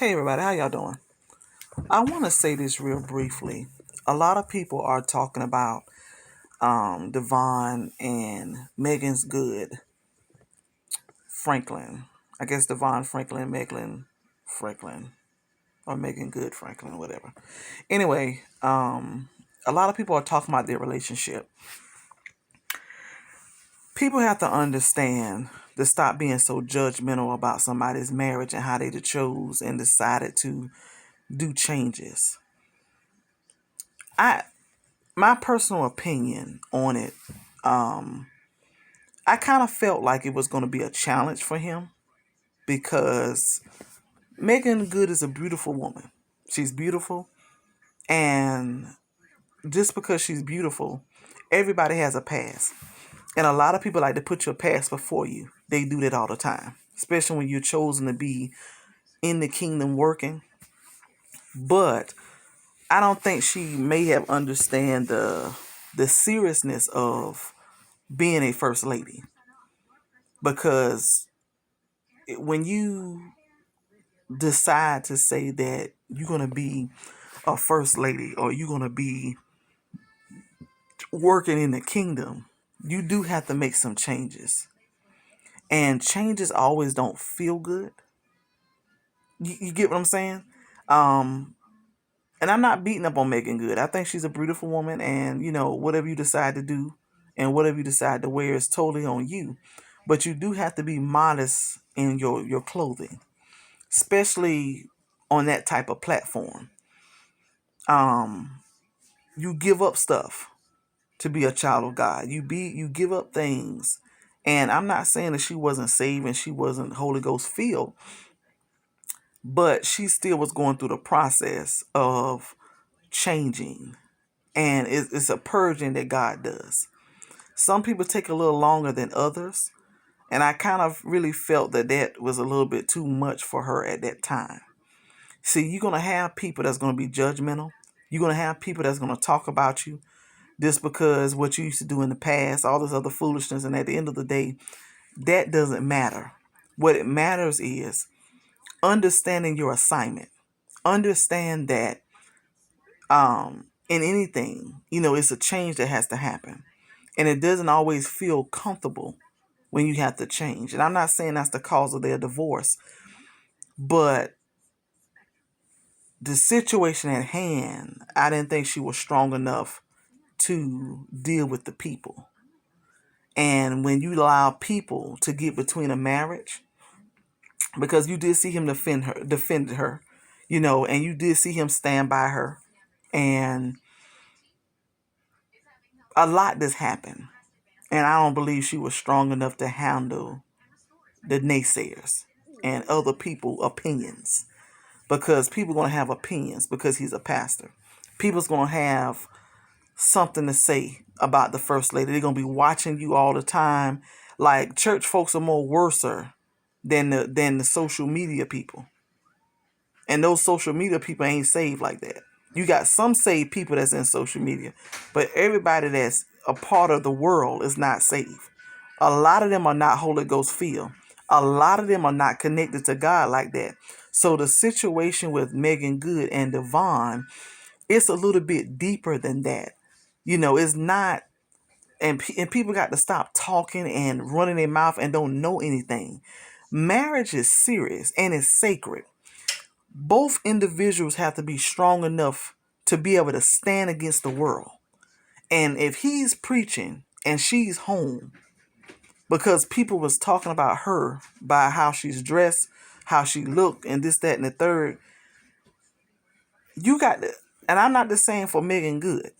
Hey everybody, how y'all doing? I want to say this real briefly. A lot of people are talking about Devon and Megan's Good Franklin. I guess Devon Franklin, Megan Franklin, or Megan Good Franklin, whatever. Anyway, a lot of people are talking about their relationship. People have to understand to stop being so judgmental about somebody's marriage and how they chose and decided to do changes. I My personal opinion on it, I kind of felt like it was going to be a challenge for him because Megan Good is a beautiful woman. She's beautiful, and just because she's beautiful, everybody has a past. And a lot of people like to put your past before you. They do that all the time, especially when you're chosen to be in the kingdom working. But I don't think she may have understand the seriousness of being a first lady, because when you decide to say that you're going to be a first lady or you're going to be working in the kingdom, you do have to make some changes. And changes always don't feel good. You get what I'm saying? Um, and I'm not beating up on Megan Good. I think she's a beautiful woman, and whatever you decide to do and whatever you decide to wear is totally on you. But you do have to be modest in your clothing, especially on that type of platform. Um, you give up stuff to be a child of God. You give up things. And I'm not saying that she wasn't saved and she wasn't Holy Ghost filled, but she still was going through the process of changing. And it's a purging that God does. Some people take a little longer than others. And I kind of really felt that was a little bit too much for her at that time. See, you're going to have people that's going to be judgmental. You're going to have people that's going to talk about you just because what you used to do in the past, all this other foolishness. And at the end of the day, that doesn't matter. What it matters is understanding your assignment. Understand that in anything, it's a change that has to happen. And it doesn't always feel comfortable when you have to change. And I'm not saying that's the cause of their divorce, but the situation at hand, I didn't think she was strong enough to deal with the people. And when you allow people to get between a marriage, because you did see him defend her, and you did see him stand by her, and a lot just happened. And I don't believe she was strong enough to handle the naysayers and other people opinions, because people going to have opinions because he's a pastor. People's going to have something to say about the first lady. They're going to be watching you all the time. Like, church folks are more worser than the social media people. And those social media people ain't saved like that. You got some saved people that's in social media, but everybody that's a part of the world is not saved. A lot of them are not Holy Ghost filled. A lot of them are not connected to God like that. So the situation with Megan Good and Devon, it's a little bit deeper than that. It's not, and people got to stop talking and running their mouth and don't know anything. Marriage is serious and it's sacred. Both individuals have to be strong enough to be able to stand against the world. And if he's preaching and she's home, because people was talking about her by how she's dressed, how she looked, and this, that, and the third, you got to, and I'm not just saying for Megan Good,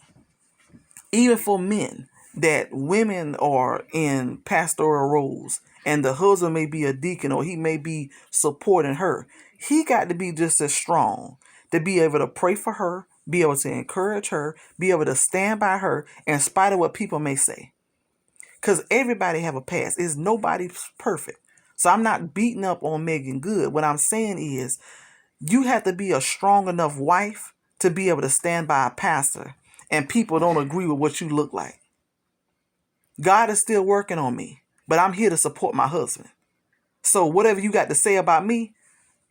even for men, that women are in pastoral roles and the husband may be a deacon or he may be supporting her. He got to be just as strong to be able to pray for her, be able to encourage her, be able to stand by her in spite of what people may say. Because everybody have a past. Is nobody's perfect. So I'm not beating up on Megan Good. What I'm saying is you have to be a strong enough wife to be able to stand by a pastor and people don't agree with what you look like. God is still working on me, but I'm here to support my husband. So whatever you got to say about me,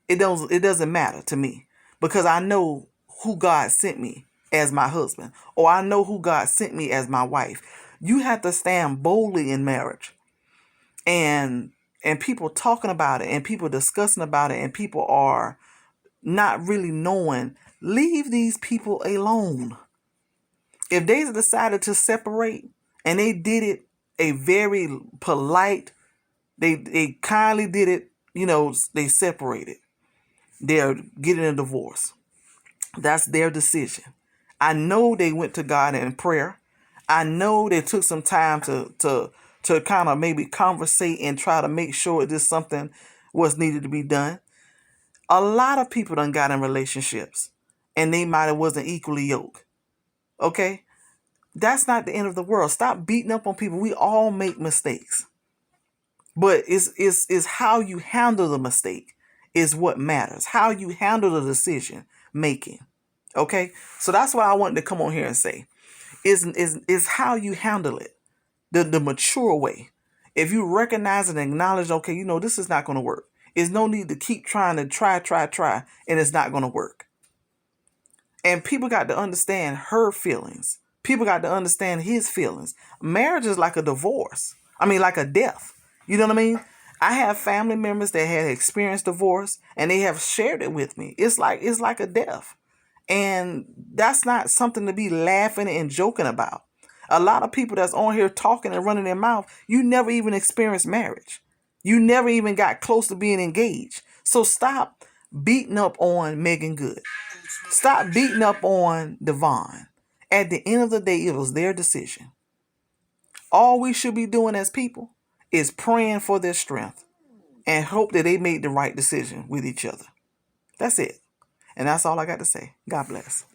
It doesn't matter to me, because I know who God sent me as my husband, or I know who God sent me as my wife. You have to stand boldly in marriage, and people talking about it, and people discussing about it, and people are not really knowing. Leave these people alone. If they decided to separate, and they did it a very polite, they kindly did it, they separated. They're getting a divorce. That's their decision. I know they went to God in prayer. I know they took some time to kind of maybe conversate and try to make sure this something was needed to be done. A lot of people done got in relationships and they might have wasn't equally yoked. Okay? That's not the end of the world. Stop beating up on people. We all make mistakes. But it's how you handle the mistake is what matters. How you handle the decision making. Okay? So that's what I wanted to come on here and say. Is how you handle it. The mature way. If you recognize and acknowledge, okay, this is not going to work. There's no need to keep trying to try, and it's not going to work. And people got to understand her feelings. People got to understand his feelings. Marriage is like a divorce. I mean, like a death. You know what I mean? I have family members that had experienced divorce, and they have shared it with me. It's like a death. And that's not something to be laughing and joking about. A lot of people that's on here talking and running their mouth, you never even experienced marriage. You never even got close to being engaged. So stop beating up on Megan Good. Stop beating up on Devon. At the end of the day, it was their decision. All we should be doing as people is praying for their strength and hope that they made the right decision with each other. That's it. And that's all I got to say. God bless.